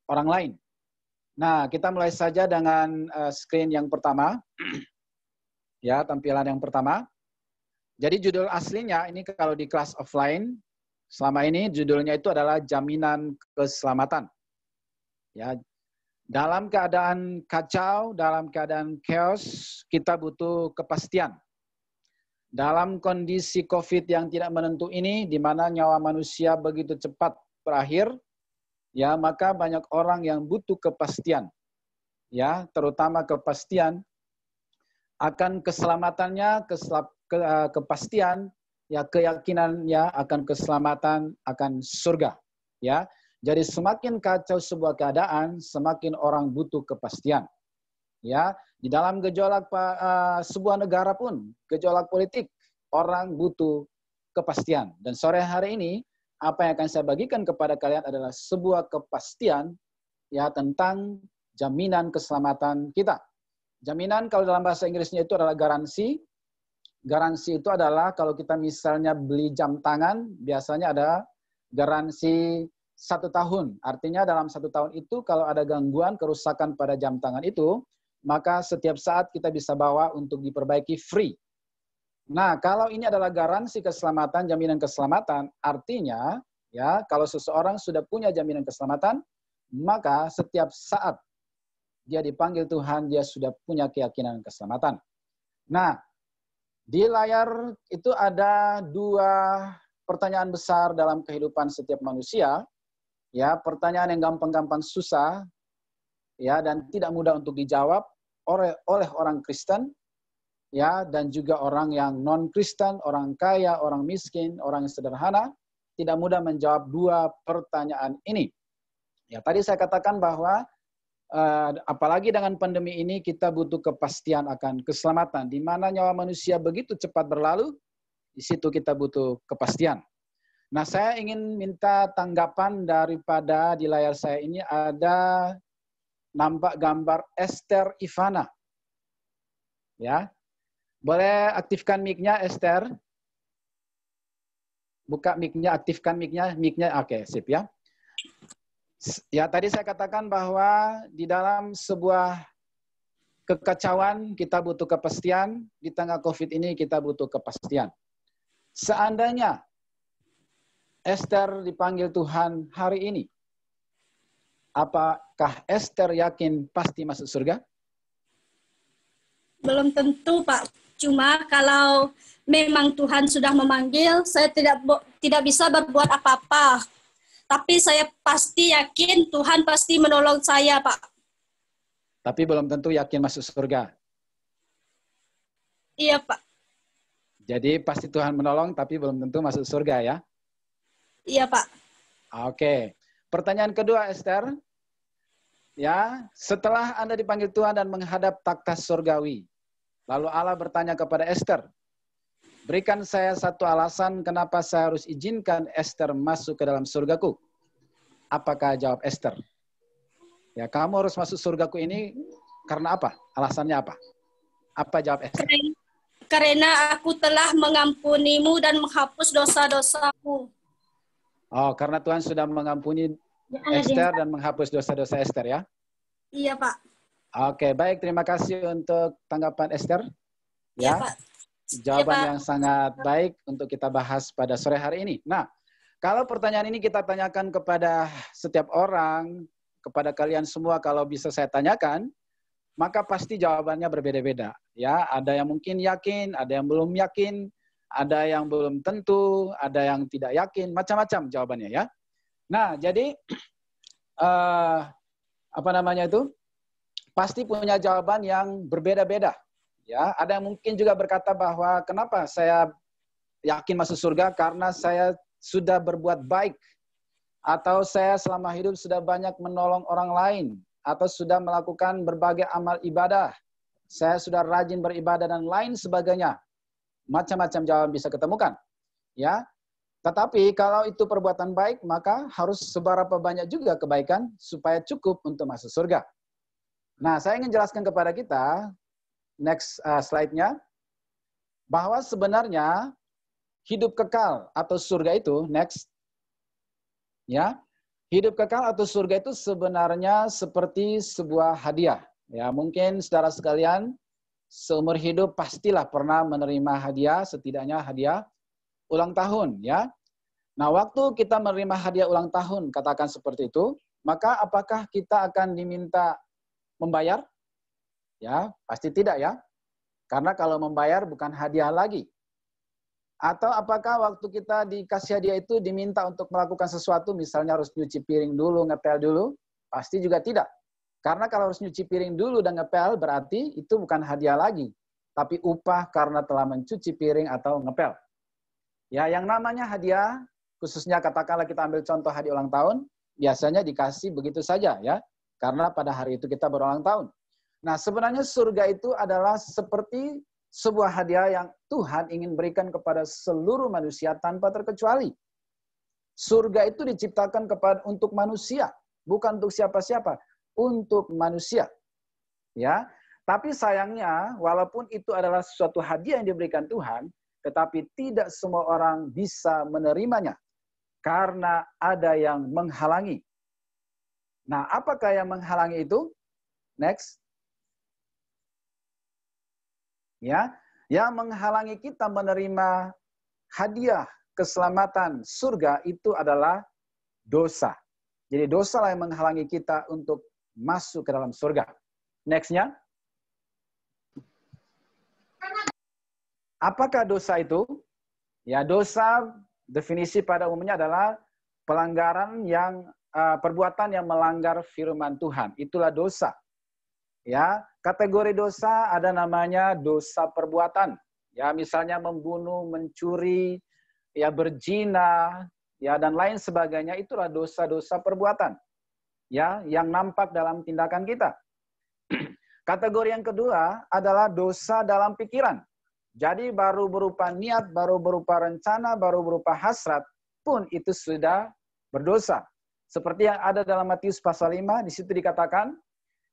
orang lain. Nah, kita mulai saja dengan screen yang pertama. Ya, tampilan yang pertama. Jadi judul aslinya ini kalau di kelas offline, selama ini judulnya itu adalah jaminan keselamatan. Ya, dalam keadaan kacau, dalam keadaan chaos, kita butuh kepastian. Dalam kondisi COVID yang tidak menentu ini, di mana nyawa manusia begitu cepat berakhir, ya maka banyak orang yang butuh kepastian, ya terutama kepastian akan keselamatannya, kepastian, ya keyakinannya akan keselamatan, akan surga, ya. Jadi semakin kacau sebuah keadaan, semakin orang butuh kepastian, ya. Di dalam gejolak sebuah negara pun, gejolak politik, orang butuh kepastian. Dan sore hari ini, apa yang akan saya bagikan kepada kalian adalah sebuah kepastian ya tentang jaminan keselamatan kita. Jaminan kalau dalam bahasa Inggrisnya itu adalah garansi. Garansi itu adalah kalau kita misalnya beli jam tangan, biasanya ada garansi 1 tahun. Artinya dalam 1 tahun itu kalau ada gangguan, kerusakan pada jam tangan itu, maka setiap saat kita bisa bawa untuk diperbaiki free. Nah, kalau ini adalah garansi keselamatan, jaminan keselamatan, artinya ya kalau seseorang sudah punya jaminan keselamatan, maka setiap saat dia dipanggil Tuhan, dia sudah punya keyakinan keselamatan. Nah, di layar itu ada 2 pertanyaan besar dalam kehidupan setiap manusia. Ya, pertanyaan yang gampang-gampang susah, ya dan tidak mudah untuk dijawab oleh orang Kristen. Ya, dan juga orang yang non-Kristen, orang kaya, orang miskin, orang yang sederhana, tidak mudah menjawab 2 pertanyaan ini. Ya, tadi saya katakan bahwa apalagi dengan pandemi ini kita butuh kepastian akan keselamatan. Di mana nyawa manusia begitu cepat berlalu, di situ kita butuh kepastian. Nah, saya ingin minta tanggapan daripada di layar saya ini ada nampak gambar Esther Ivana. Ya. Boleh aktifkan mic-nya, Esther? Buka mic-nya, aktifkan mic-nya. Mic-nya, oke, sip ya. Ya, tadi saya katakan bahwa di dalam sebuah kekacauan kita butuh kepastian. Di tengah COVID ini kita butuh kepastian. Seandainya Esther dipanggil Tuhan hari ini, apakah Esther yakin pasti masuk surga? Belum tentu, Pak. Cuma kalau memang Tuhan sudah memanggil, saya tidak bisa berbuat apa-apa. Tapi saya pasti yakin Tuhan pasti menolong saya, Pak. Tapi belum tentu yakin masuk surga. Iya, Pak. Jadi pasti Tuhan menolong, tapi belum tentu masuk surga ya? Iya, Pak. Oke. Pertanyaan kedua, Esther. Ya, setelah Anda dipanggil Tuhan dan menghadap takhta surgawi, lalu Allah bertanya kepada Esther, berikan saya 1 alasan kenapa saya harus izinkan Esther masuk ke dalam surgaku. Apakah jawab Esther? Ya, kamu harus masuk surgaku ini karena apa? Alasannya apa? Apa jawab Esther? Karena aku telah mengampunimu dan menghapus dosa-dosamu. Oh, karena Tuhan sudah mengampuni Esther dan menghapus dosa-dosa Esther ya? Iya, Pak. Oke, baik. Terima kasih untuk tanggapan Esther. Iya, Ya, Pak. jawaban Ya, Pak. yang sangat baik untuk kita bahas pada sore hari ini. Nah, kalau pertanyaan ini kita tanyakan kepada setiap orang, kepada kalian semua, kalau bisa saya tanyakan, maka pasti jawabannya berbeda-beda. Ya, ada yang mungkin yakin, ada yang belum yakin, ada yang belum tentu, ada yang tidak yakin, macam-macam jawabannya ya. Nah, jadi apa namanya itu? Pasti punya jawaban yang berbeda-beda. Ya, ada yang mungkin juga berkata bahwa kenapa saya yakin masuk surga karena saya sudah berbuat baik atau saya selama hidup sudah banyak menolong orang lain atau sudah melakukan berbagai amal ibadah. Saya sudah rajin beribadah dan lain sebagainya. Macam-macam jawaban bisa ketemukan. Ya. Tetapi kalau itu perbuatan baik, maka harus seberapa banyak juga kebaikan supaya cukup untuk masuk surga. Nah, saya ingin jelaskan kepada kita, next slide-nya, bahwa sebenarnya hidup kekal atau surga itu, next, ya, Hidup kekal atau surga itu sebenarnya seperti sebuah hadiah. Ya, mungkin saudara sekalian seumur hidup pastilah pernah menerima hadiah, setidaknya hadiah ulang tahun, ya. Nah, waktu kita menerima hadiah ulang tahun, katakan seperti itu, maka apakah kita akan diminta membayar? Ya, pasti tidak ya. Karena kalau membayar bukan hadiah lagi. Atau apakah waktu kita dikasih hadiah itu diminta untuk melakukan sesuatu, misalnya harus nyuci piring dulu, ngepel dulu? Pasti juga tidak. Karena kalau harus nyuci piring dulu dan ngepel, berarti itu bukan hadiah lagi. Tapi upah karena telah mencuci piring atau ngepel. Ya, yang namanya hadiah, khususnya katakanlah kita ambil contoh hadiah ulang tahun, biasanya dikasih begitu saja ya. Karena pada hari itu kita berulang tahun. Nah, sebenarnya surga itu adalah seperti sebuah hadiah yang Tuhan ingin berikan kepada seluruh manusia tanpa terkecuali. Surga itu diciptakan untuk manusia, bukan untuk siapa-siapa, untuk manusia. Ya, tapi sayangnya walaupun itu adalah suatu hadiah yang diberikan Tuhan, tetapi tidak semua orang bisa menerimanya karena ada yang menghalangi. Nah, apakah yang menghalangi itu? Next. Ya, yang menghalangi kita menerima hadiah keselamatan surga itu adalah dosa. Jadi dosa lah yang menghalangi kita untuk masuk ke dalam surga. Next-nya. Apakah dosa itu? Ya, dosa definisi pada umumnya adalah pelanggaran yang perbuatan yang melanggar firman Tuhan. Itulah dosa. Ya, kategori dosa ada namanya dosa perbuatan. Ya, misalnya membunuh, mencuri, ya berzina, ya dan lain sebagainya, itulah dosa-dosa perbuatan. Ya, yang nampak dalam tindakan kita. Kategori yang kedua adalah dosa dalam pikiran. Jadi baru berupa niat, baru berupa rencana, baru berupa hasrat pun itu sudah berdosa. Seperti yang ada dalam Matius pasal 5, di situ dikatakan,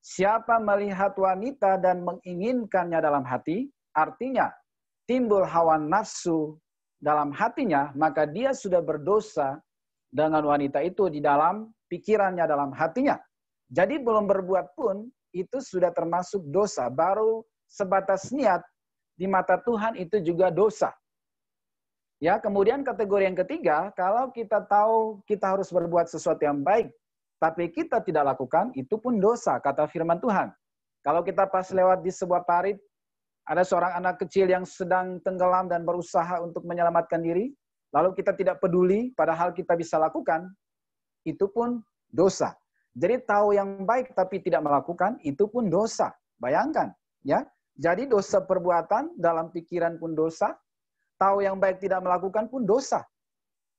siapa melihat wanita dan menginginkannya dalam hati, artinya timbul hawa nafsu dalam hatinya, maka dia sudah berdosa dengan wanita itu di dalam pikirannya, dalam hatinya. Jadi belum berbuat pun, itu sudah termasuk dosa. Baru sebatas niat, di mata Tuhan itu juga dosa. Ya, kemudian kategori yang ketiga, kalau kita tahu kita harus berbuat sesuatu yang baik, tapi kita tidak lakukan, itu pun dosa, kata firman Tuhan. Kalau kita pas lewat di sebuah parit, ada seorang anak kecil yang sedang tenggelam dan berusaha untuk menyelamatkan diri, lalu kita tidak peduli, padahal kita bisa lakukan, itu pun dosa. Jadi tahu yang baik tapi tidak melakukan, itu pun dosa. Bayangkan, ya. Jadi dosa perbuatan dalam pikiran pun dosa, tahu yang baik tidak melakukan pun dosa.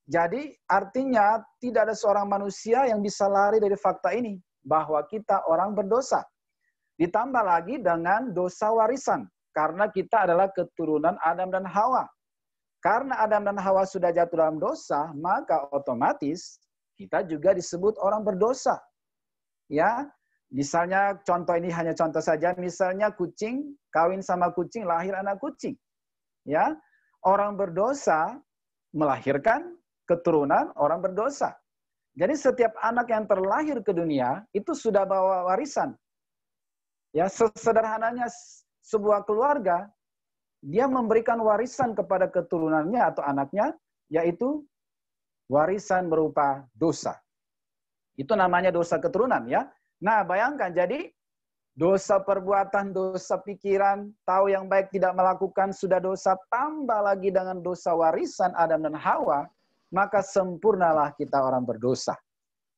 Jadi artinya tidak ada seorang manusia yang bisa lari dari fakta ini, bahwa kita orang berdosa. Ditambah lagi dengan dosa warisan, karena kita adalah keturunan Adam dan Hawa. Karena Adam dan Hawa sudah jatuh dalam dosa, maka otomatis kita juga disebut orang berdosa. Ya, misalnya contoh ini hanya contoh saja, misalnya kucing kawin sama kucing, lahir anak kucing. Ya, orang berdosa melahirkan keturunan orang berdosa. Jadi setiap anak yang terlahir ke dunia itu sudah bawa warisan. Ya, sesederhananya sebuah keluarga, dia memberikan warisan kepada keturunannya atau anaknya, yaitu warisan berupa dosa. Itu namanya dosa keturunan ya. Nah, bayangkan jadi dosa perbuatan, dosa pikiran, tahu yang baik tidak melakukan sudah dosa, tambah lagi dengan dosa warisan Adam dan Hawa, maka sempurnalah kita orang berdosa.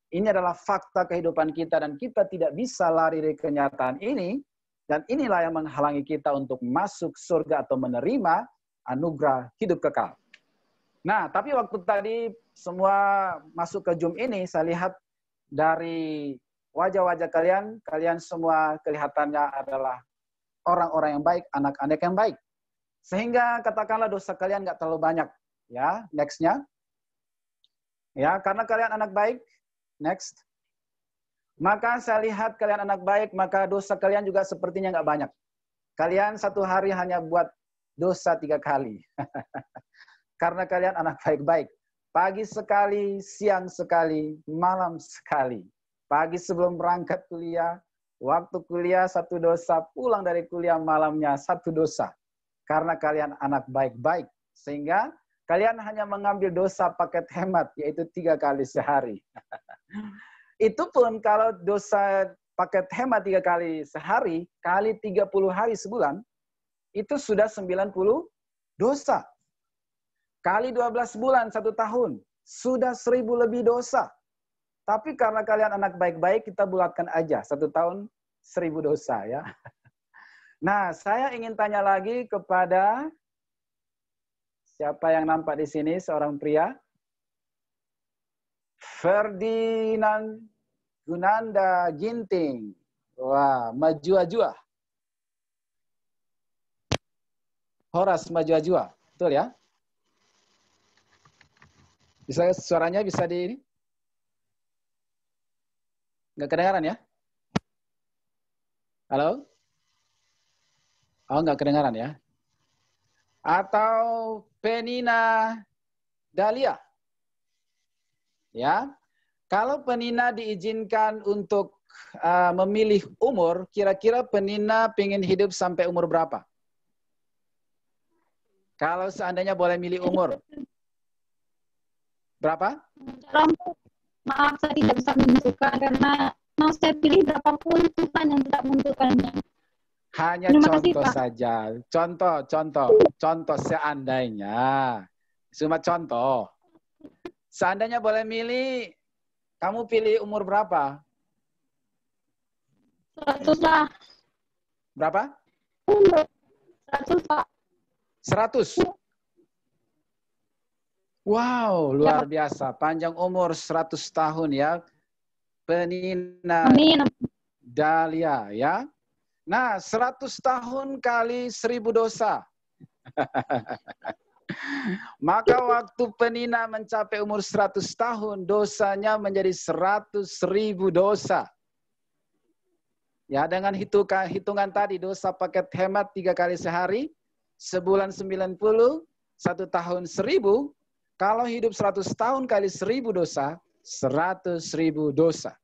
Ini adalah fakta kehidupan kita dan kita tidak bisa lari dari kenyataan ini. Dan inilah yang menghalangi kita untuk masuk surga atau menerima anugerah hidup kekal. Nah, tapi waktu tadi semua masuk ke Zoom ini, saya lihat dari wajah-wajah kalian, kalian semua kelihatannya adalah orang-orang yang baik, anak-anak yang baik. Sehingga katakanlah dosa kalian nggak terlalu banyak. Ya, next-nya. Ya, karena kalian anak baik, next. Maka saya lihat kalian anak baik, maka dosa kalian juga sepertinya nggak banyak. Kalian satu hari hanya buat dosa 3 kali. Karena kalian anak baik-baik. Pagi sekali, siang sekali, malam sekali. Pagi sebelum berangkat kuliah, waktu kuliah satu dosa, pulang dari kuliah malamnya satu dosa. Karena kalian anak baik-baik. Sehingga kalian hanya mengambil dosa paket hemat, yaitu 3 kali sehari. Itu pun kalau dosa paket hemat 3 kali sehari, kali 30 hari sebulan, itu sudah 90 dosa. Kali 12 bulan 1 tahun, sudah 1000 lebih dosa. Tapi karena kalian anak baik-baik, kita bulatkan aja. 1 tahun 1000 dosa ya. Nah, saya ingin tanya lagi kepada siapa yang nampak di sini, seorang pria. Ferdinand Gunanda Ginting. Wah, Majua-jua. Horas Majua-jua. Betul ya? Bisa suaranya bisa di ini? Nggak kedengaran ya? Halo? Oh, nggak kedengaran ya? Atau Penina Dahlia? Ya, kalau Penina diizinkan untuk memilih umur, kira-kira Penina pengen hidup sampai umur berapa? Kalau seandainya boleh milih umur. Berapa? Maaf, saya tidak bisa menentukan karena mau saya pilih berapapun Tuhan yang tidak menentukannya. Hanya contoh saja. Contoh seandainya. Cuma contoh. Seandainya boleh milih, kamu pilih umur berapa? 100 lah. Berapa? 100 Pak. 100. Wow, luar biasa. Panjang umur 100 tahun ya. Penina Dahlia ya. Nah, 100 tahun kali 1000 dosa. Maka waktu Penina mencapai umur 100 tahun, dosanya menjadi 100.000 dosa. Ya, dengan hitungan tadi, dosa paket hemat 3 kali sehari, sebulan 90, 1 tahun 1000, kalau hidup 100 tahun kali 1000 dosa, 100.000 dosa.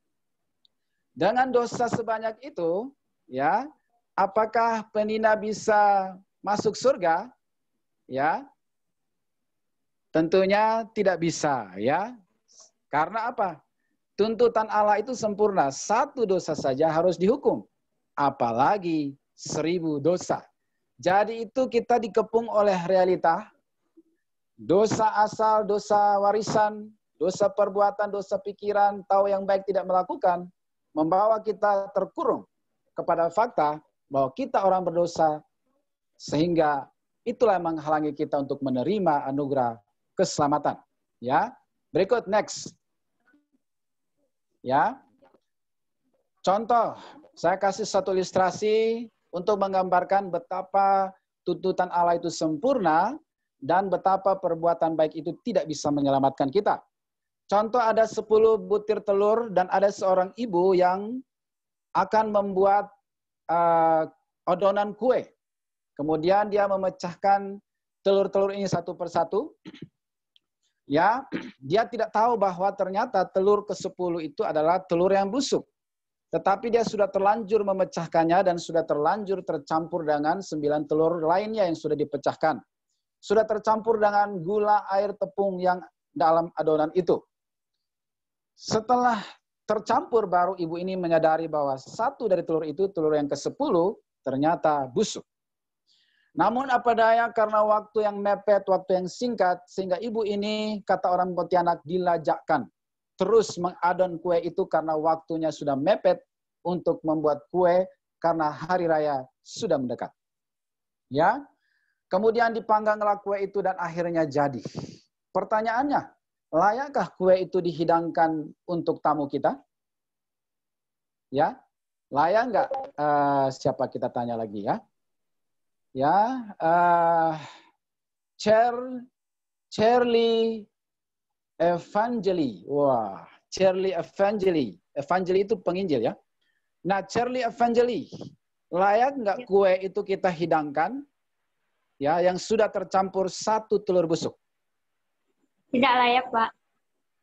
Dengan dosa sebanyak itu, ya, apakah Penina bisa masuk surga? Ya, tentunya tidak bisa, ya. Karena apa? Tuntutan Allah itu sempurna. 1 dosa saja harus dihukum. Apalagi 1000 dosa. Jadi itu kita dikepung oleh realita. Dosa asal, dosa warisan, dosa perbuatan, dosa pikiran, tahu yang baik tidak melakukan, membawa kita terkurung kepada fakta bahwa kita orang berdosa, sehingga itulah yang menghalangi kita untuk menerima anugerah keselamatan. Ya, berikut next. Ya, contoh, saya kasih satu ilustrasi untuk menggambarkan betapa tuntutan Allah itu sempurna dan betapa perbuatan baik itu tidak bisa menyelamatkan kita. Contoh, ada 10 butir telur dan ada seorang ibu yang akan membuat adonan kue. Kemudian dia memecahkan telur-telur ini satu persatu. Ya, dia tidak tahu bahwa ternyata telur ke-10 itu adalah telur yang busuk. Tetapi dia sudah terlanjur memecahkannya dan sudah terlanjur tercampur dengan 9 telur lainnya yang sudah dipecahkan. Sudah tercampur dengan gula, air, tepung yang dalam adonan itu. Setelah tercampur, baru ibu ini menyadari bahwa satu dari telur itu, telur yang ke-10, ternyata busuk. Namun apa daya, karena waktu yang mepet, waktu yang singkat, sehingga ibu ini, kata orang Pontianak, dilajakkan. Terus mengadon kue itu karena waktunya sudah mepet untuk membuat kue karena hari raya sudah mendekat. Ya, kemudian dipangganglah kue itu dan akhirnya jadi. Pertanyaannya, layakkah kue itu dihidangkan untuk tamu kita? Ya, layak nggak? Siapa kita tanya lagi ya? Ya, Charlie Evangeli. Wah, Charlie Evangeli. Evangeli itu penginjil ya. Nah, Charlie Evangeli, layak nggak kue itu kita hidangkan? Ya, yang sudah tercampur 1 telur busuk. Tidak layak, Pak.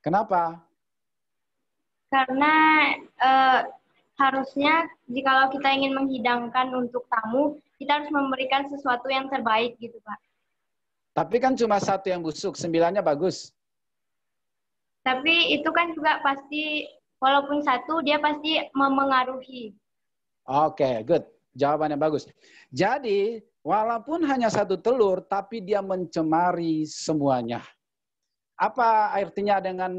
Kenapa? Karena harusnya jikalau kita ingin menghidangkan untuk tamu, kita harus memberikan sesuatu yang terbaik gitu, Pak. Tapi kan cuma satu yang busuk, 9-nya bagus. Tapi itu kan juga pasti, walaupun satu, dia pasti memengaruhi. Oke, good. Jawabannya bagus. Jadi, walaupun hanya satu telur, tapi dia mencemari semuanya. Apa artinya dengan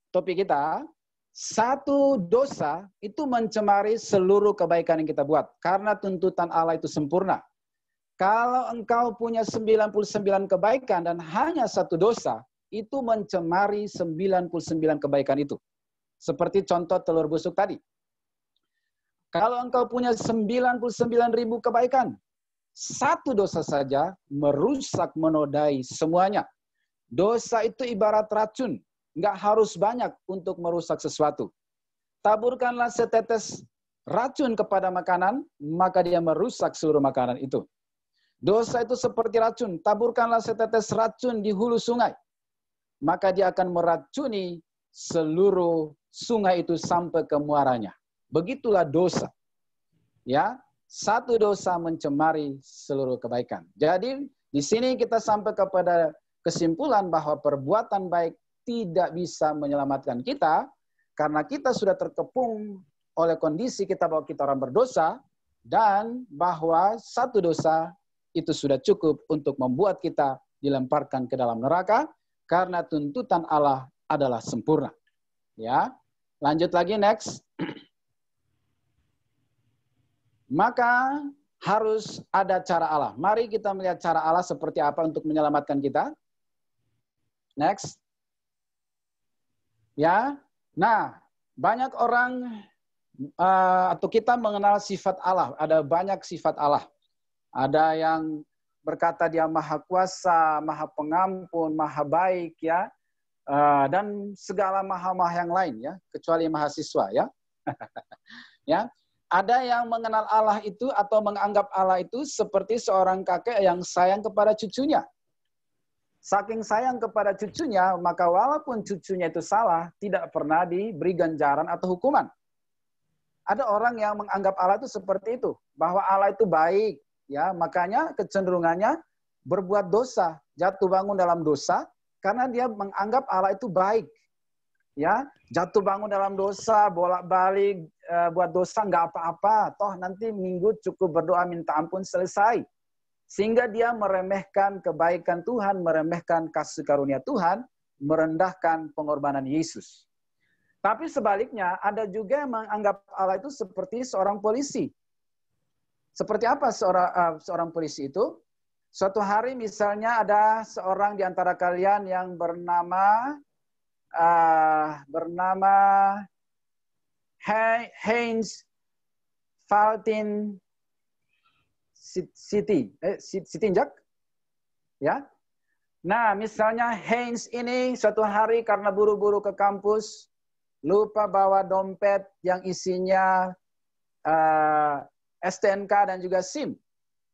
topik kita? Satu dosa itu mencemari seluruh kebaikan yang kita buat. Karena tuntutan Allah itu sempurna. Kalau engkau punya 99 kebaikan dan hanya satu dosa, itu mencemari 99 kebaikan itu. Seperti contoh telur busuk tadi. Kalau engkau punya 99.000 kebaikan, satu dosa saja merusak, menodai semuanya. Dosa itu ibarat racun. Nggak harus banyak untuk merusak sesuatu. Taburkanlah setetes racun kepada makanan, maka dia merusak seluruh makanan itu. Dosa itu seperti racun. Taburkanlah setetes racun di hulu sungai, maka dia akan meracuni seluruh sungai itu sampai ke muaranya. Begitulah dosa. Ya, satu dosa mencemari seluruh kebaikan. Jadi di sini kita sampai kepada kesimpulan bahwa perbuatan baik tidak bisa menyelamatkan kita karena kita sudah terkepung oleh kondisi kita bahwa kita orang berdosa dan bahwa satu dosa itu sudah cukup untuk membuat kita dilemparkan ke dalam neraka karena tuntutan Allah adalah sempurna. Ya, lanjut lagi next. Maka harus ada cara Allah. Mari kita melihat cara Allah seperti apa untuk menyelamatkan kita. Next. Ya, nah banyak orang atau kita mengenal sifat Allah. Ada banyak sifat Allah. Ada yang berkata dia maha kuasa, maha pengampun, maha baik, ya, dan segala maha-maha yang lain, ya, kecuali mahasiswa, ya. Ya, ada yang mengenal Allah itu atau menganggap Allah itu seperti seorang kakek yang sayang kepada cucunya. Saking sayang kepada cucunya, maka walaupun cucunya itu salah, tidak pernah diberi ganjaran atau hukuman. Ada orang yang menganggap Allah itu seperti itu, bahwa Allah itu baik, ya, makanya kecenderungannya berbuat dosa, jatuh bangun dalam dosa, karena dia menganggap Allah itu baik. Ya, jatuh bangun dalam dosa, bolak-balik buat dosa nggak apa-apa, toh nanti minggu cukup berdoa minta ampun selesai. Sehingga dia meremehkan kebaikan Tuhan, meremehkan kasih karunia Tuhan, merendahkan pengorbanan Yesus. Tapi sebaliknya, ada juga yang menganggap Allah itu seperti seorang polisi. Seperti apa seorang polisi itu? Suatu hari misalnya ada seorang di antara kalian yang bernama Heinz Faltin Sitinjak, ya. Nah, misalnya Heinz ini suatu hari karena buru-buru ke kampus, lupa bawa dompet yang isinya STNK dan juga SIM.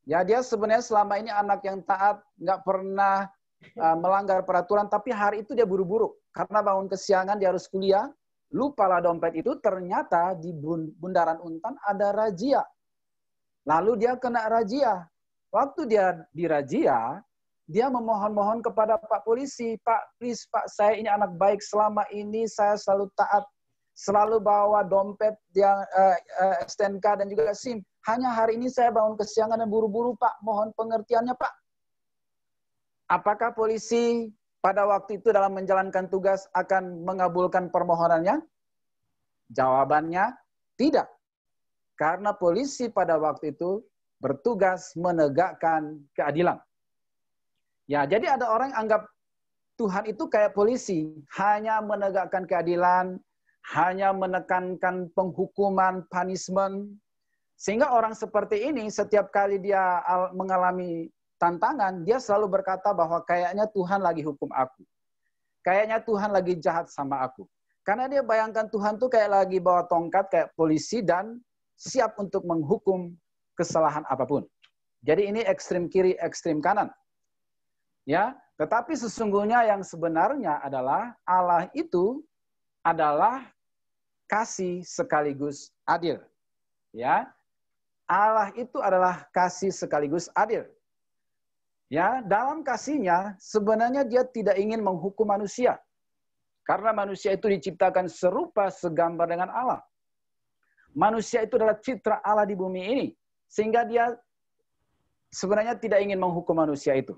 Ya, dia sebenarnya selama ini anak yang taat, nggak pernah melanggar peraturan, tapi hari itu dia buru-buru karena bangun kesiangan, dia harus kuliah. Lupalah dompet itu, ternyata di Bundaran Untan ada razia. Lalu dia kena razia. Waktu dia dirazia, dia memohon-mohon kepada Pak Polisi, Pak, please Pak, saya ini anak baik, selama ini saya selalu taat, selalu bawa dompet yang STNK dan juga SIM. Hanya hari ini saya bangun kesiangan dan buru-buru, Pak, mohon pengertiannya, Pak. Apakah polisi pada waktu itu dalam menjalankan tugas akan mengabulkan permohonannya? Jawabannya tidak. Karena polisi pada waktu itu bertugas menegakkan keadilan. Ya, jadi ada orang yang anggap Tuhan itu kayak polisi, hanya menegakkan keadilan, hanya menekankan penghukuman, punishment. Sehingga orang seperti ini setiap kali dia mengalami tantangan, dia selalu berkata bahwa kayaknya Tuhan lagi hukum aku. Kayaknya Tuhan lagi jahat sama aku. Karena dia bayangkan Tuhan tuh kayak lagi bawa tongkat kayak polisi dan siap untuk menghukum kesalahan apapun. Jadi ini ekstrem kiri, ekstrem kanan. Ya, Tetapi sesungguhnya yang sebenarnya adalah Allah itu adalah kasih sekaligus adil. Ya, Allah itu adalah kasih sekaligus adil. Ya, dalam kasihnya sebenarnya dia tidak ingin menghukum manusia. Karena manusia itu diciptakan serupa segambar dengan Allah. Manusia itu adalah citra Allah di bumi ini. Sehingga dia sebenarnya tidak ingin menghukum manusia itu.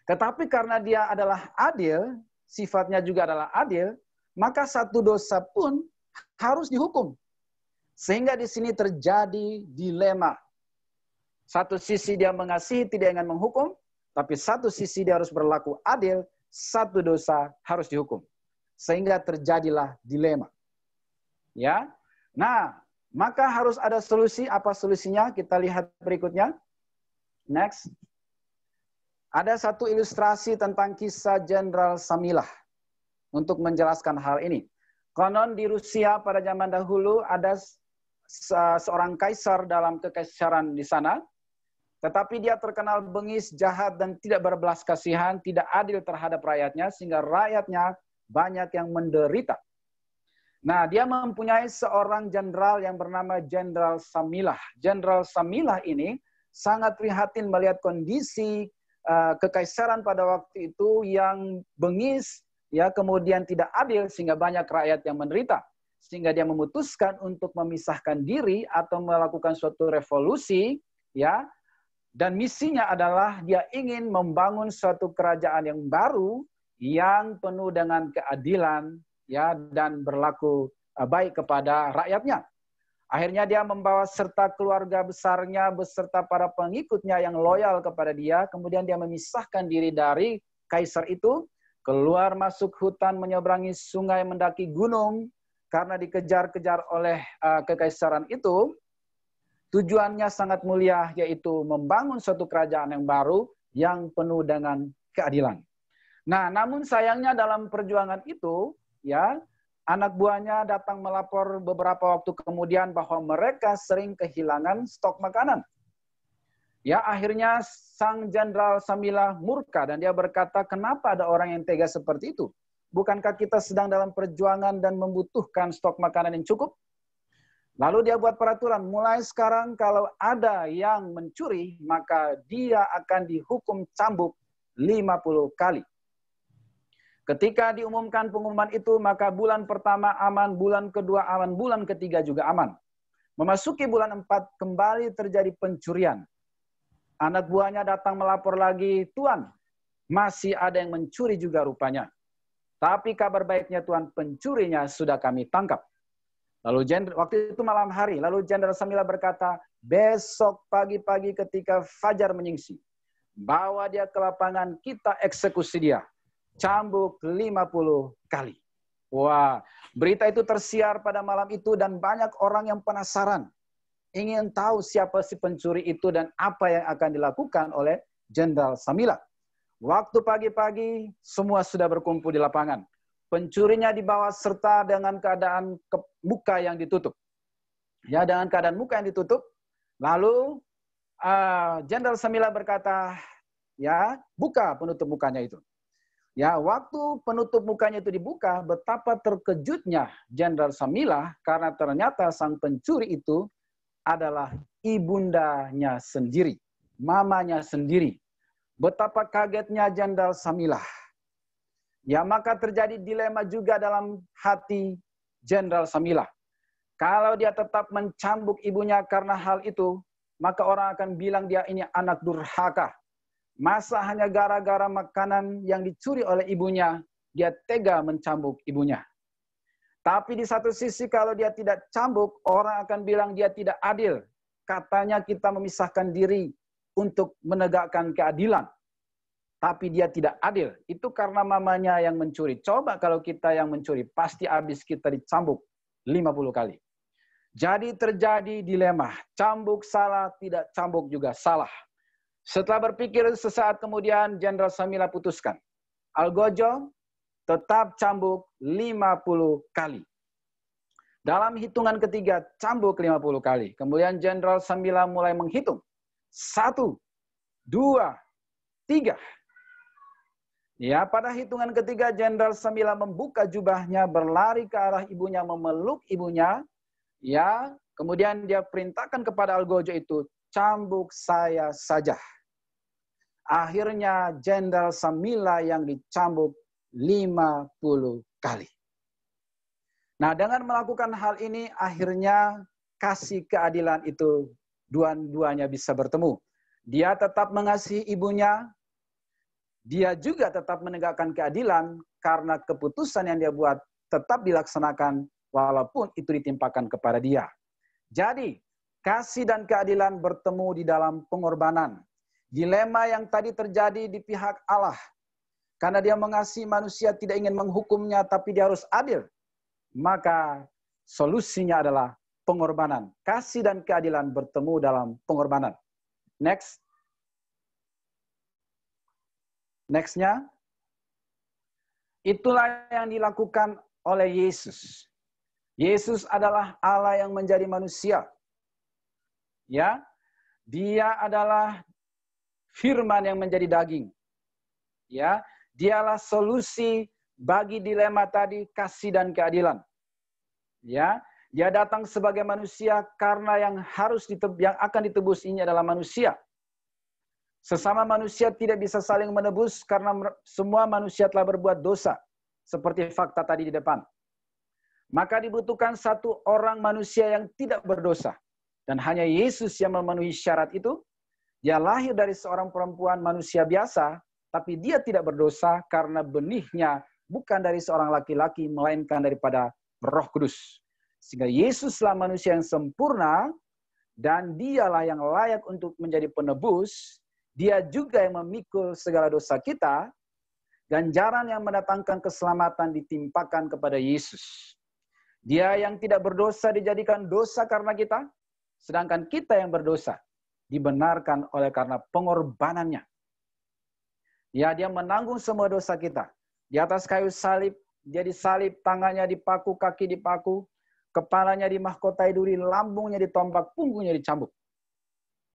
Tetapi karena dia adalah adil, sifatnya juga adalah adil, maka satu dosa pun harus dihukum. Sehingga di sini terjadi dilema. Satu sisi dia mengasihi, tidak ingin menghukum, tapi satu sisi dia harus berlaku adil, satu dosa harus dihukum. Sehingga terjadilah dilema. Ya. Nah, maka harus ada solusi. Apa solusinya? Kita lihat berikutnya. Next. Ada satu ilustrasi tentang kisah Jenderal Samilah untuk menjelaskan hal ini. Konon di Rusia pada zaman dahulu ada seorang kaisar dalam kekaisaran di sana, tetapi dia terkenal bengis, jahat, dan tidak berbelas kasihan, tidak adil terhadap rakyatnya, sehingga rakyatnya banyak yang menderita. Nah, dia mempunyai seorang jenderal yang bernama Jenderal Samilah. Jenderal Samilah ini sangat prihatin melihat kondisi kekaisaran pada waktu itu yang bengis, ya, kemudian tidak adil sehingga banyak rakyat yang menderita. Sehingga dia memutuskan untuk memisahkan diri atau melakukan suatu revolusi, ya. Dan misinya adalah dia ingin membangun suatu kerajaan yang baru yang penuh dengan keadilan, ya, dan berlaku baik kepada rakyatnya. Akhirnya dia membawa serta keluarga besarnya beserta para pengikutnya yang loyal kepada dia. Kemudian dia memisahkan diri dari kaisar itu, keluar masuk hutan, menyeberangi sungai, mendaki gunung, karena dikejar-kejar oleh kekaisaran itu. Tujuannya sangat mulia, yaitu membangun suatu kerajaan yang baru yang penuh dengan keadilan. Nah, namun sayangnya dalam perjuangan itu, ya, anak buahnya datang melapor beberapa waktu kemudian bahwa mereka sering kehilangan stok makanan. Ya, akhirnya sang Jenderal Samilah murka dan dia berkata, kenapa ada orang yang tega seperti itu? Bukankah kita sedang dalam perjuangan dan membutuhkan stok makanan yang cukup? Lalu dia buat peraturan, mulai sekarang kalau ada yang mencuri, maka dia akan dihukum cambuk 50 kali. Ketika diumumkan pengumuman itu, maka bulan pertama aman, bulan kedua aman, bulan ketiga juga aman. Memasuki bulan 4, kembali terjadi pencurian. Anak buahnya datang melapor lagi, Tuan, masih ada yang mencuri juga rupanya. Tapi kabar baiknya Tuan, pencurinya sudah kami tangkap. Lalu waktu itu malam hari, lalu Jenderal Samilah berkata, besok pagi-pagi ketika fajar menyingsing, bawa dia ke lapangan, kita eksekusi dia. Cambuk 50 kali. Wah, berita itu tersiar pada malam itu dan banyak orang yang penasaran. Ingin tahu siapa si pencuri itu dan apa yang akan dilakukan oleh Jenderal Samilah. Waktu pagi-pagi, semua sudah berkumpul di lapangan. Pencurinya dibawa serta dengan keadaan muka yang ditutup. Ya, dengan keadaan muka yang ditutup. Lalu, Jenderal Samilah berkata, ya, buka penutup mukanya itu. Ya, waktu penutup mukanya itu dibuka, betapa terkejutnya Jenderal Samilah karena ternyata sang pencuri itu adalah ibundanya sendiri, mamanya sendiri. Betapa kagetnya Jenderal Samilah. Ya, maka terjadi dilema juga dalam hati Jenderal Samilah. Kalau dia tetap mencambuk ibunya karena hal itu, maka orang akan bilang dia ini anak durhaka. Masa hanya gara-gara makanan yang dicuri oleh ibunya, dia tega mencambuk ibunya. Tapi di satu sisi kalau dia tidak cambuk, orang akan bilang dia tidak adil. Katanya kita memisahkan diri untuk menegakkan keadilan. Tapi dia tidak adil. Itu karena mamanya yang mencuri. Coba kalau kita yang mencuri, pasti habis kita dicambuk 50 kali. Jadi terjadi dilema. Cambuk salah, tidak cambuk juga salah. Setelah berpikir sesaat kemudian, Jenderal Samilah putuskan. Algojo tetap cambuk 50 kali. Dalam hitungan ketiga, cambuk 50 kali. Kemudian Jenderal Samilah mulai menghitung. 1, 2, 3. Ya, pada hitungan ketiga Jenderal Samila membuka jubahnya, berlari ke arah ibunya, memeluk ibunya. Ya, kemudian dia perintahkan kepada Algojo itu, cambuk saya saja. Akhirnya Jenderal Samila yang dicambuk 50 kali. Nah, dengan melakukan hal ini, akhirnya kasih keadilan itu dua-duanya bisa bertemu. Dia tetap mengasihi ibunya, dia juga tetap menegakkan keadilan karena keputusan yang dia buat tetap dilaksanakan walaupun itu ditimpakan kepada dia. Jadi, kasih dan keadilan bertemu di dalam pengorbanan. Dilema yang tadi terjadi di pihak Allah. Karena dia mengasihi manusia, tidak ingin menghukumnya, tapi dia harus adil. Maka solusinya adalah pengorbanan. Kasih dan keadilan bertemu dalam pengorbanan. Next. Next-nya, itulah yang dilakukan oleh Yesus. Yesus adalah Allah yang menjadi manusia. Ya, dia adalah firman yang menjadi daging. Ya, dialah solusi bagi dilema tadi, kasih dan keadilan. Ya, dia datang sebagai manusia karena yang akan ditebus ini adalah manusia. Sesama manusia tidak bisa saling menebus karena semua manusia telah berbuat dosa. Seperti fakta tadi di depan. Maka dibutuhkan satu orang manusia yang tidak berdosa. Dan hanya Yesus yang memenuhi syarat itu. Dia lahir dari seorang perempuan manusia biasa, tapi dia tidak berdosa karena benihnya bukan dari seorang laki-laki, melainkan daripada Roh Kudus. Sehingga Yesuslah manusia yang sempurna, dan dialah yang layak untuk menjadi penebus. Dia juga yang memikul segala dosa kita, ganjaran yang mendatangkan keselamatan ditimpakan kepada Yesus. Dia yang tidak berdosa dijadikan dosa karena kita, sedangkan kita yang berdosa dibenarkan oleh karena pengorbanannya. Ya, dia menanggung semua dosa kita. Di atas kayu salib, dia disalib, tangannya dipaku, kaki dipaku, kepalanya dimahkotai duri, lambungnya ditombak, punggungnya dicambuk.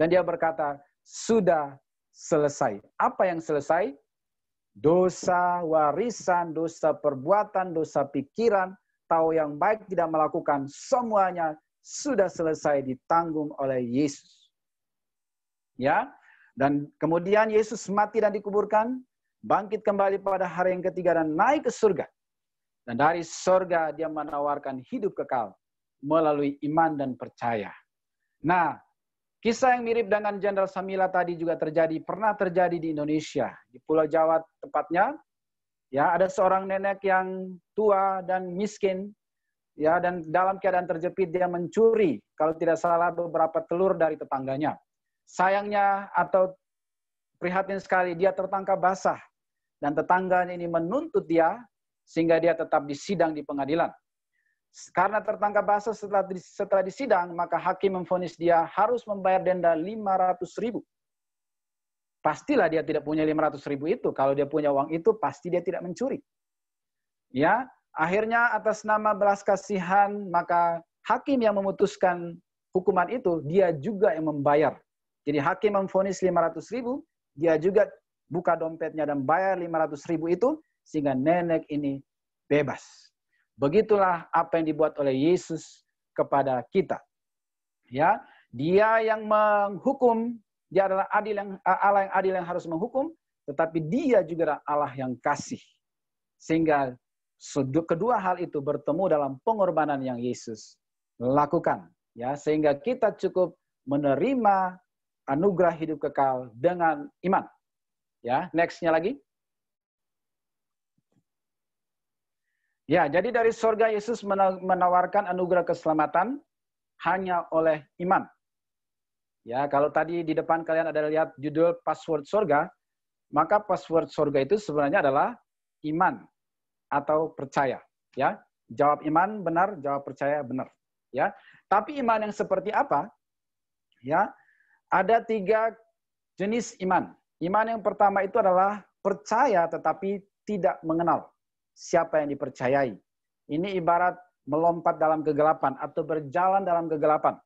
Dan dia berkata, sudah selesai. Apa yang selesai? Dosa warisan, dosa perbuatan, dosa pikiran, tahu yang baik tidak melakukan, semuanya sudah selesai ditanggung oleh Yesus. Ya, dan kemudian Yesus mati dan dikuburkan, bangkit kembali pada hari yang ketiga dan naik ke surga. Dan dari surga dia menawarkan hidup kekal melalui iman dan percaya. Nah, kisah yang mirip dengan Jenderal Samila tadi juga pernah terjadi di Indonesia, di Pulau Jawa tepatnya. Ya, ada seorang nenek yang tua dan miskin, ya, dan dalam keadaan terjepit dia mencuri, kalau tidak salah beberapa telur dari tetangganya. Sayangnya atau prihatin sekali, dia tertangkap basah dan tetangganya ini menuntut dia sehingga dia tetap disidang di pengadilan. Karena tertangkap basah setelah disidang, maka hakim memvonis dia harus membayar denda 500.000. Pastilah dia tidak punya 500.000 itu. Kalau dia punya uang itu, pasti dia tidak mencuri. Ya, akhirnya atas nama belas kasihan, maka hakim yang memutuskan hukuman itu, dia juga yang membayar. Jadi hakim memvonis 500.000, dia juga buka dompetnya dan bayar 500.000 itu, sehingga nenek ini bebas. Begitulah apa yang dibuat oleh Yesus kepada kita. Ya, dia yang menghukum, dia adalah Allah yang adil yang harus menghukum, tetapi dia juga adalah Allah yang kasih. Sehingga kedua hal itu bertemu dalam pengorbanan yang Yesus lakukan. Ya, sehingga kita cukup menerima anugerah hidup kekal dengan iman. Ya, next-nya lagi. Ya, jadi dari surga Yesus menawarkan anugerah keselamatan hanya oleh iman. Ya, kalau tadi di depan kalian ada lihat judul password surga, maka password surga itu sebenarnya adalah iman atau percaya. Ya, jawab iman benar, jawab percaya benar. Ya, tapi iman yang seperti apa? Ya, ada 3 jenis iman. Iman yang pertama itu adalah percaya tetapi tidak mengenal siapa yang dipercayai. Ini ibarat melompat dalam kegelapan atau berjalan dalam kegelapan.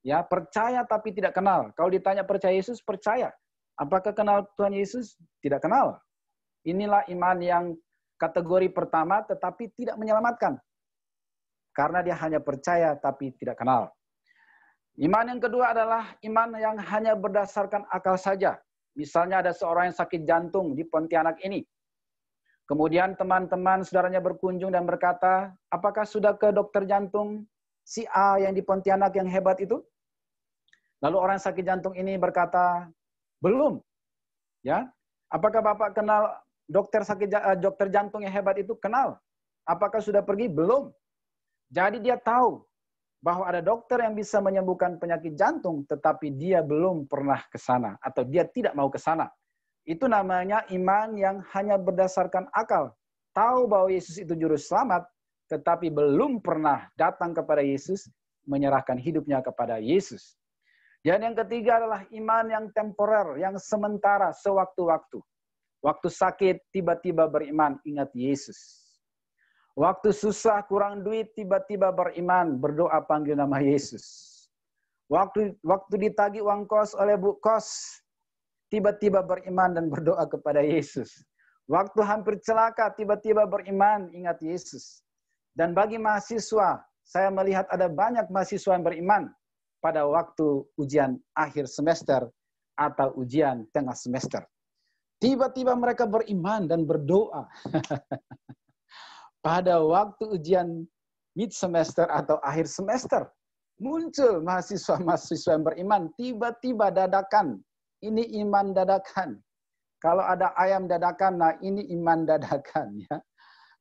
Ya, percaya tapi tidak kenal. Kalau ditanya percaya Yesus, percaya. Apakah kenal Tuhan Yesus? Tidak kenal. Inilah iman yang kategori pertama tetapi tidak menyelamatkan. Karena dia hanya percaya tapi tidak kenal. Iman yang kedua adalah iman yang hanya berdasarkan akal saja. Misalnya ada seorang yang sakit jantung di Pontianak ini. Kemudian teman-teman saudaranya berkunjung dan berkata, apakah sudah ke dokter jantung si A yang di Pontianak yang hebat itu? Lalu orang sakit jantung ini berkata, belum. Ya, apakah Bapak kenal dokter jantung yang hebat itu? Kenal. Apakah sudah pergi? Belum. Jadi dia tahu bahwa ada dokter yang bisa menyembuhkan penyakit jantung, tetapi dia belum pernah ke sana, atau dia tidak mau ke sana. Itu namanya iman yang hanya berdasarkan akal. Tahu bahwa Yesus itu juru selamat, tetapi belum pernah datang kepada Yesus, menyerahkan hidupnya kepada Yesus. Dan yang ketiga adalah iman yang temporer, yang sementara, sewaktu-waktu. Waktu sakit, tiba-tiba beriman, ingat Yesus. Waktu susah, kurang duit, tiba-tiba beriman, berdoa panggil nama Yesus. Waktu ditagih uang kos oleh Bu Kos, tiba-tiba beriman dan berdoa kepada Yesus. Waktu hampir celaka, tiba-tiba beriman, ingat Yesus. Dan bagi mahasiswa, saya melihat ada banyak mahasiswa yang beriman pada waktu ujian akhir semester atau ujian tengah semester. Tiba-tiba mereka beriman dan berdoa. Pada waktu ujian mid semester atau akhir semester, muncul mahasiswa-mahasiswa yang beriman, tiba-tiba dadakan. Ini iman dadakan. Kalau ada ayam dadakan, nah ini iman dadakan. Ya.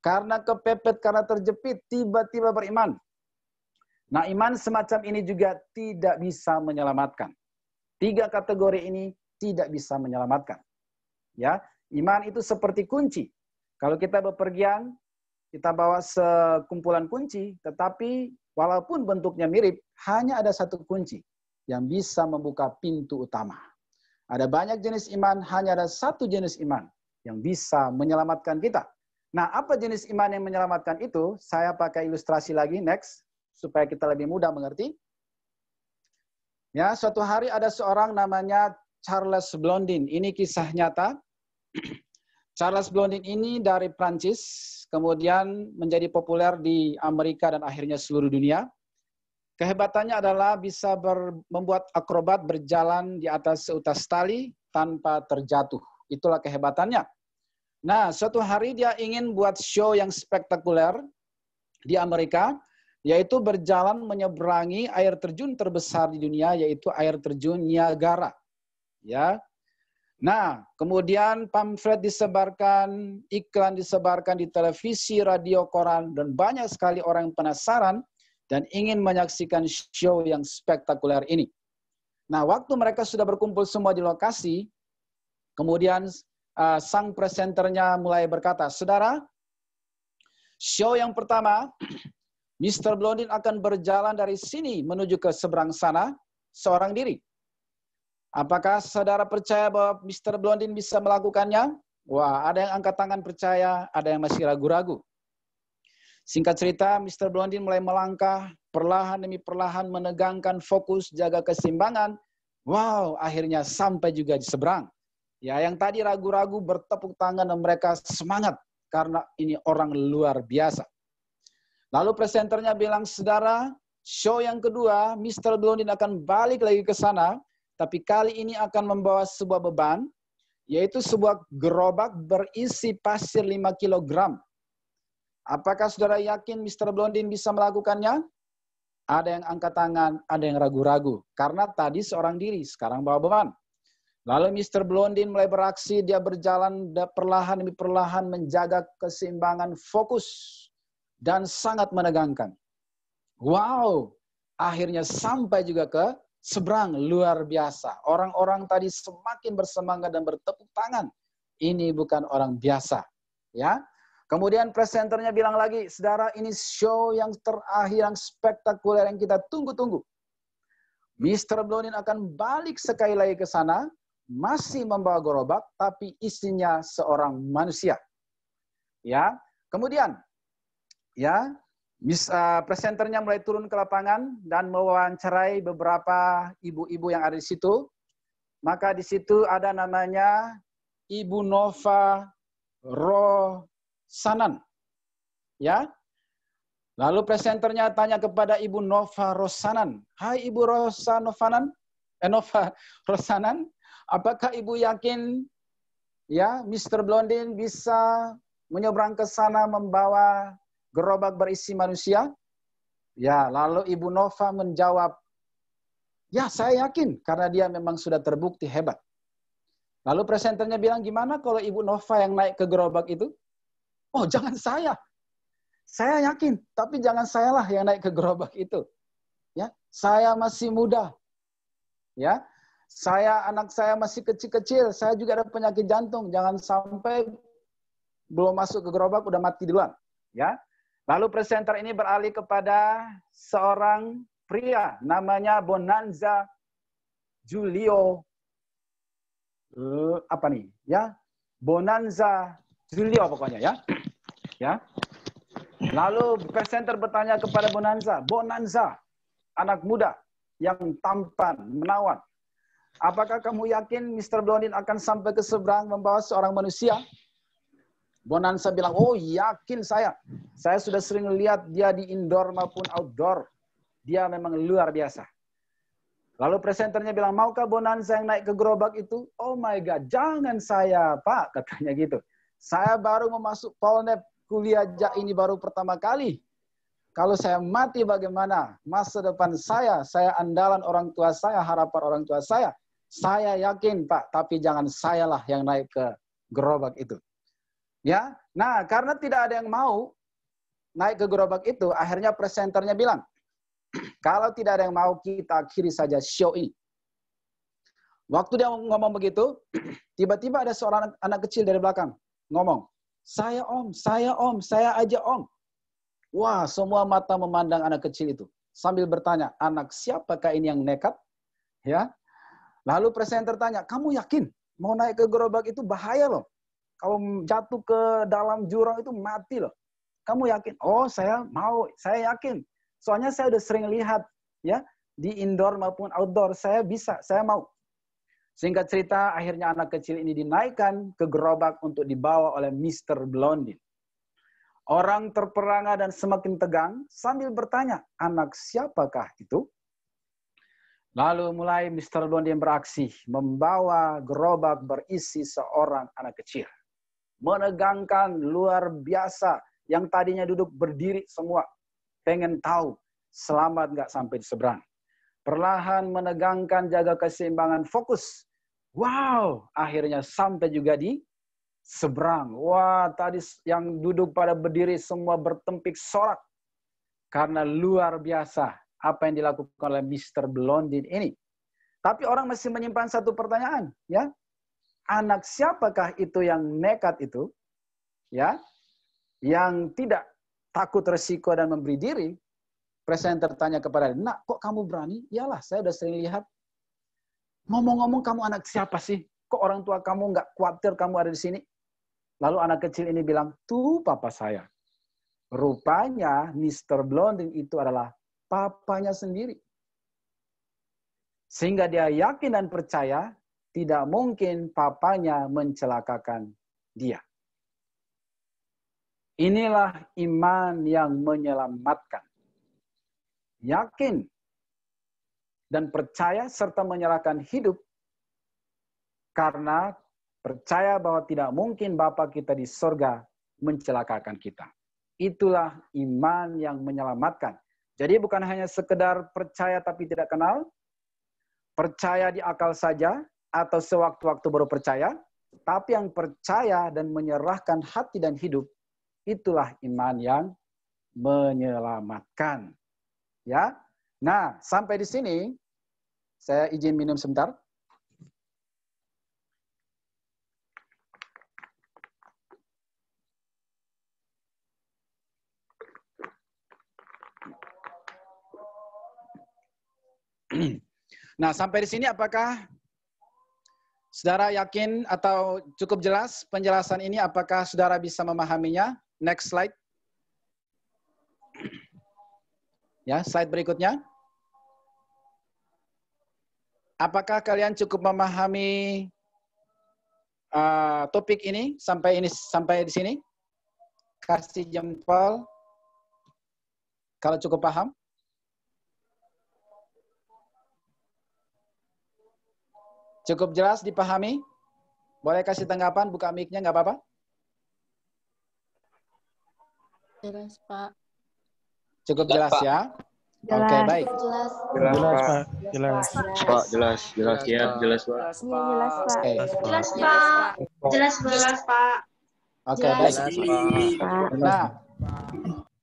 Karena kepepet, karena terjepit, tiba-tiba beriman. Nah, iman semacam ini juga tidak bisa menyelamatkan. 3 kategori ini tidak bisa menyelamatkan. Ya, iman itu seperti kunci. Kalau kita bepergian, kita bawa sekumpulan kunci, tetapi walaupun bentuknya mirip, hanya ada satu kunci yang bisa membuka pintu utama. Ada banyak jenis iman, hanya ada satu jenis iman yang bisa menyelamatkan kita. Nah, apa jenis iman yang menyelamatkan itu? Saya pakai ilustrasi lagi, next, supaya kita lebih mudah mengerti. Ya, suatu hari ada seorang namanya Charles Blondin. Ini kisah nyata. Charles Blondin ini dari Prancis, kemudian menjadi populer di Amerika dan akhirnya seluruh dunia. Kehebatannya adalah bisa membuat akrobat berjalan di atas seutas tali tanpa terjatuh. Itulah kehebatannya. Nah, suatu hari dia ingin buat show yang spektakuler di Amerika, yaitu berjalan menyeberangi air terjun terbesar di dunia, yaitu air terjun Niagara. Ya. Nah, kemudian pamflet disebarkan, iklan disebarkan di televisi, radio, koran, dan banyak sekali orang yang penasaran dan ingin menyaksikan show yang spektakuler ini. Nah, waktu mereka sudah berkumpul semua di lokasi, kemudian sang presenternya mulai berkata, saudara, show yang pertama, Mr. Blondin akan berjalan dari sini menuju ke seberang sana, seorang diri. Apakah saudara percaya bahwa Mr. Blondin bisa melakukannya? Wah, ada yang angkat tangan percaya, ada yang masih ragu-ragu. Singkat cerita, Mr. Blondin mulai melangkah, perlahan demi perlahan menegangkan fokus, jaga keseimbangan. Wow, akhirnya sampai juga di seberang. Ya, yang tadi ragu-ragu bertepuk tangan dan mereka semangat karena ini orang luar biasa. Lalu presenternya bilang, saudara, show yang kedua, Mr. Blondin akan balik lagi ke sana, tapi kali ini akan membawa sebuah beban, yaitu sebuah gerobak berisi pasir 5 kg. Apakah saudara yakin Mr. Blondin bisa melakukannya? Ada yang angkat tangan, ada yang ragu-ragu. Karena tadi seorang diri, sekarang bawa beban. Lalu Mr. Blondin mulai beraksi, dia berjalan perlahan demi perlahan menjaga keseimbangan fokus dan sangat menegangkan. Wow, akhirnya sampai juga ke seberang, luar biasa. Orang-orang tadi semakin bersemangat dan bertepuk tangan. Ini bukan orang biasa. Ya. Kemudian presenternya bilang lagi, saudara, ini show yang terakhir, yang spektakuler yang kita tunggu-tunggu. Mr. Blondin akan balik sekali lagi ke sana, masih membawa gerobak, tapi isinya seorang manusia. Ya. Kemudian, ya, presenternya mulai turun ke lapangan dan mewawancarai beberapa ibu-ibu yang ada di situ. Maka di situ ada namanya Ibu Nova Rosanan. Ya. Lalu presenternya tanya kepada Ibu Nova Rosanan. Hai Ibu Nova Rosanan, apakah Ibu yakin ya Mr. Blondin bisa menyeberang ke sana membawa gerobak berisi manusia? Ya, lalu Ibu Nova menjawab, ya saya yakin karena dia memang sudah terbukti hebat. Lalu presenternya bilang, gimana kalau Ibu Nova yang naik ke gerobak itu? Oh, jangan saya. Saya yakin, tapi jangan sayalah yang naik ke gerobak itu. Ya, saya masih muda. Ya, anak saya masih kecil-kecil. Saya juga ada penyakit jantung. Jangan sampai belum masuk ke gerobak udah mati duluan. Ya. Lalu presenter ini beralih kepada seorang pria namanya Bonanza Julio. Apa nih? Ya, Bonanza Julio pokoknya ya. Ya. Lalu presenter bertanya kepada Bonanza, anak muda yang tampan, menawan. Apakah kamu yakin Mr. Blondin akan sampai ke seberang membawa seorang manusia? Bonanza bilang, oh yakin saya. Saya sudah sering lihat dia di indoor maupun outdoor. Dia memang luar biasa. Lalu presenternya bilang, maukah Bonanza yang naik ke gerobak itu? Oh my God, jangan saya, Pak, katanya gitu. Saya baru memasuk Polnep. Kuliah ini baru pertama kali. Kalau saya mati bagaimana? Masa depan saya andalan orang tua saya, harapan orang tua saya. Saya yakin Pak, tapi jangan sayalah yang naik ke gerobak itu. Ya, nah karena tidak ada yang mau naik ke gerobak itu, akhirnya presenternya bilang, kalau tidak ada yang mau kita akhiri saja show ini. Waktu dia ngomong begitu, tiba-tiba ada seorang anak kecil dari belakang ngomong, saya aja om. Wah, semua mata memandang anak kecil itu. Sambil bertanya, anak siapakah ini yang nekat? Ya. Lalu presenter tanya, kamu yakin mau naik ke gerobak itu bahaya loh. Kalau jatuh ke dalam jurang itu mati loh. Kamu yakin? Oh, saya mau, saya yakin. Soalnya saya udah sering lihat ya di indoor maupun outdoor. Saya bisa, saya mau. Singkat cerita, akhirnya anak kecil ini dinaikkan ke gerobak untuk dibawa oleh Mr. Blondin. Orang terperangah dan semakin tegang sambil bertanya, anak siapakah itu? Lalu mulai Mr. Blondin beraksi, membawa gerobak berisi seorang anak kecil. Menegangkan, luar biasa, yang tadinya duduk berdiri semua. Pengen tahu, selamat nggak sampai di seberang. Perlahan menegangkan, jaga keseimbangan, fokus. Wow, akhirnya sampai juga di seberang. Wah, tadi yang duduk pada berdiri semua bertempik sorak. Karena luar biasa apa yang dilakukan oleh Mr. Blondin ini. Tapi orang masih menyimpan satu pertanyaan. Ya, anak siapakah itu yang nekat itu? Ya, yang tidak takut resiko dan memberi diri. Presenter tanya kepada dia, nak, kok kamu berani? Iyalah, saya udah sering lihat. Ngomong-ngomong, kamu anak siapa sih? Kok orang tua kamu nggak khawatir kamu ada di sini? Lalu anak kecil ini bilang, tuh papa saya. Rupanya Mr. Blondin itu adalah papanya sendiri. Sehingga dia yakin dan percaya, tidak mungkin papanya mencelakakan dia. Inilah iman yang menyelamatkan. Yakin dan percaya serta menyerahkan hidup karena percaya bahwa tidak mungkin Bapa kita di sorga mencelakakan kita. Itulah iman yang menyelamatkan. Jadi bukan hanya sekedar percaya tapi tidak kenal, percaya di akal saja atau sewaktu-waktu baru percaya, tapi yang percaya dan menyerahkan hati dan hidup, itulah iman yang menyelamatkan. Ya. Nah, sampai di sini saya izin minum sebentar. Nah, sampai di sini apakah saudara yakin atau cukup jelas penjelasan ini? Apakah saudara bisa memahaminya? Next slide. Ya, slide berikutnya. Apakah kalian cukup memahami topik ini sampai di sini? Kasih jempol kalau cukup paham. Cukup jelas dipahami? Boleh kasih tanggapan, buka mic-nya nggak apa-apa? Jelas, Pak. Cukup jelas ya? Oke, baik. Jelas. Jelas, Pak. Jelas, Pak. Jelas ya. Jelas, Pak. Jelas, Pak. Oke. Jelas, Pak. Jelas, Pak. Oke, baik. Nah,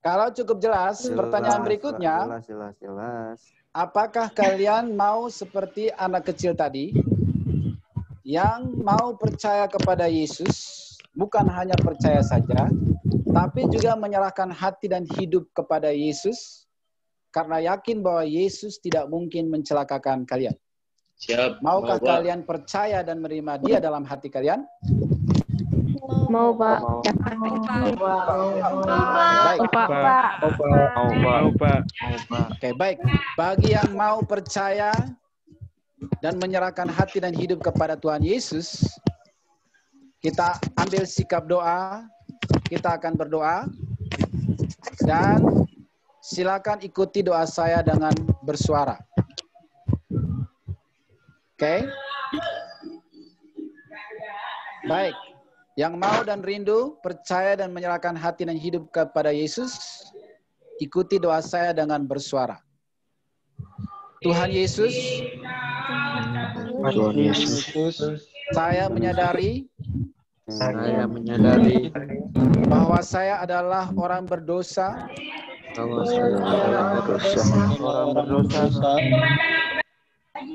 kalau cukup jelas, pertanyaan berikutnya, Jelas. apakah kalian mau seperti anak kecil tadi yang mau percaya kepada Yesus, bukan hanya percaya saja, tapi juga menyerahkan hati dan hidup kepada Yesus karena yakin bahwa Yesus tidak mungkin mencelakakan kalian? Siap. Maukah kalian percaya dan menerima Dia dalam hati kalian? Mau, Pak. Baik. Mau, Pak. Oke, baik. Bagi yang mau percaya dan menyerahkan hati dan hidup kepada Tuhan Yesus, kita ambil sikap doa. Kita akan berdoa. Dan silakan ikuti doa saya dengan bersuara. Oke? Baik. Yang mau dan rindu, percaya dan menyerahkan hati dan hidup kepada Yesus, ikuti doa saya dengan bersuara. Tuhan Yesus, saya menyadari bahwa saya adalah orang berdosa,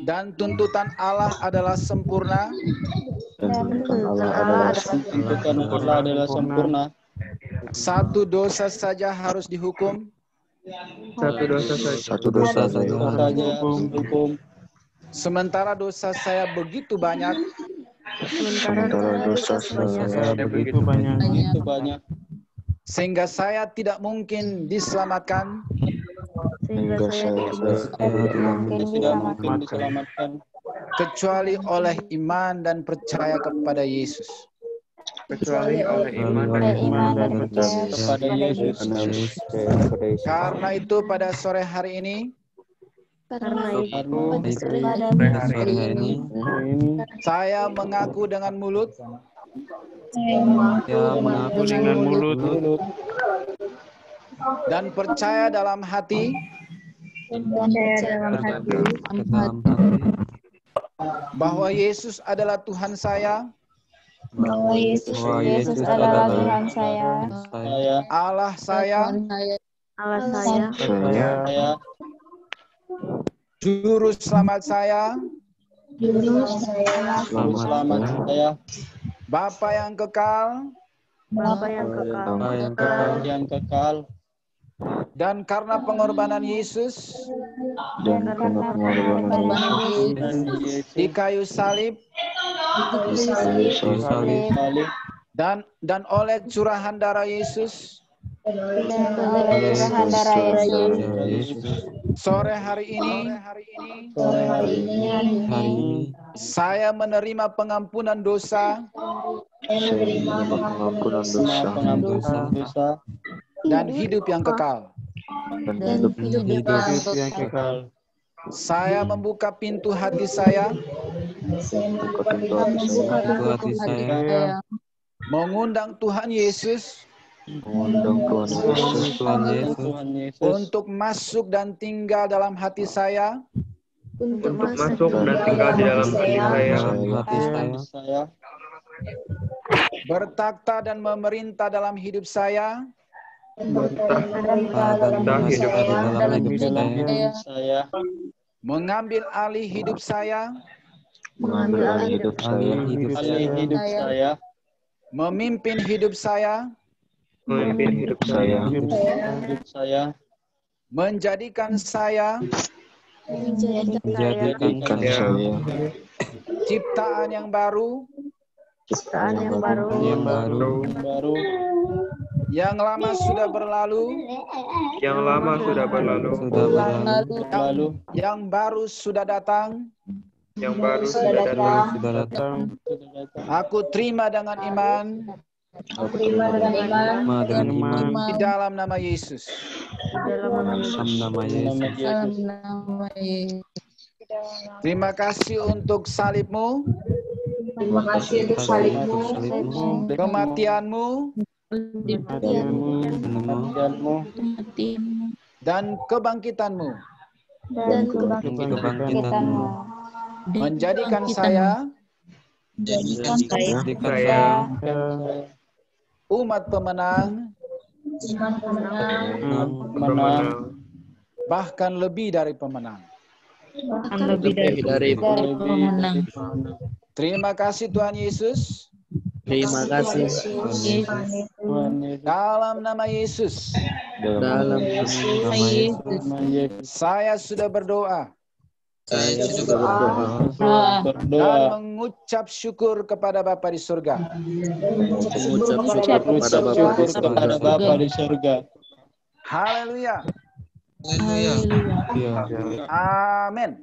dan tuntutan Allah adalah sempurna. Satu dosa saja harus dihukum. Sementara dosa saya begitu banyak. Sehingga saya tidak mungkin diselamatkan. Kecuali oleh iman dan percaya kepada Yesus. Karena itu pada sore hari ini, saya mengaku dengan mulut, dan percaya dalam hati bahwa Yesus adalah Tuhan saya, Allah saya, Juru Selamat saya, Bapa yang kekal, dan karena pengorbanan Yesus di kayu salib, dan oleh curahan darah Yesus, sore hari ini saya menerima pengampunan dosa dan hidup yang kekal. Saya membuka pintu hati saya, mengundang Tuhan Yesus untuk masuk dan tinggal dalam hati saya, bertakhta dan memerintah dalam hidup saya, mengambil alih hidup saya, memimpin hidup saya, menjadikan saya ciptaan yang baru, yang lama sudah berlalu, yang baru sudah datang. yang baru sudah datang. Aku terima dengan iman di dalam nama Yesus. Terima kasih untuk salibmu, kematianmu, dan kebangkitanmu. Menjadikan saya umat pemenang, bahkan lebih dari pemenang. Terima kasih Tuhan Yesus. Terima kasih. Dalam nama Yesus. Saya sudah berdoa. Dan mengucap syukur kepada Bapa di surga. Haleluya. Amin.